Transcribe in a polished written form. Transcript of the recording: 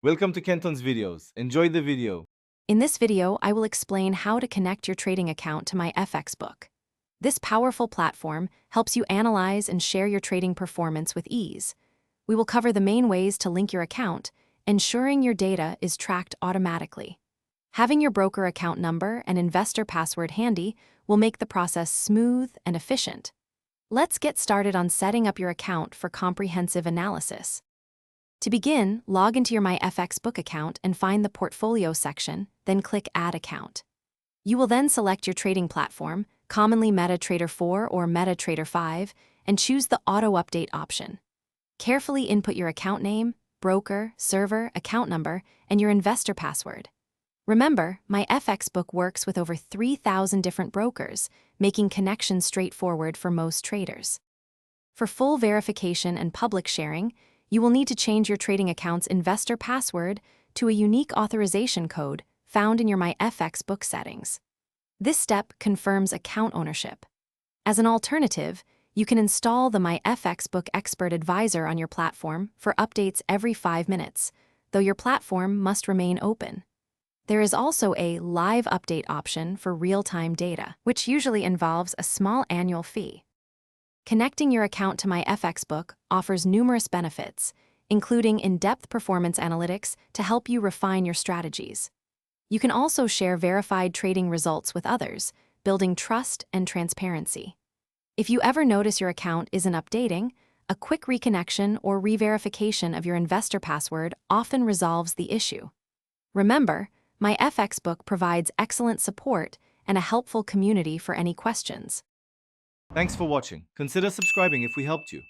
Welcome to Kenton's videos. Enjoy the video. In this video, I will explain how to connect your trading account to Myfxbook. This powerful platform helps you analyze and share your trading performance with ease. We will cover the main ways to link your account, ensuring your data is tracked automatically. Having your broker account number and investor password handy will make the process smooth and efficient. Let's get started on setting up your account for comprehensive analysis. To begin, log into your Myfxbook account and find the Portfolio section, then click Add Account. You will then select your trading platform, commonly MetaTrader 4 or MetaTrader 5, and choose the Auto Update option. Carefully input your account name, broker, server, account number, and your investor password. Remember, Myfxbook works with over 3,000 different brokers, making connections straightforward for most traders. For full verification and public sharing, you will need to change your trading account's investor password to a unique authorization code found in your Myfxbook settings. This step confirms account ownership. As an alternative, you can install the Myfxbook Expert Advisor on your platform for updates every 5 minutes, though your platform must remain open. There is also a live update option for real-time data, which usually involves a small annual fee. Connecting your account to Myfxbook offers numerous benefits, including in-depth performance analytics to help you refine your strategies. You can also share verified trading results with others, building trust and transparency. If you ever notice your account isn't updating, a quick reconnection or re-verification of your investor password often resolves the issue. Remember, Myfxbook provides excellent support and a helpful community for any questions. Thanks for watching. Consider subscribing if we helped you.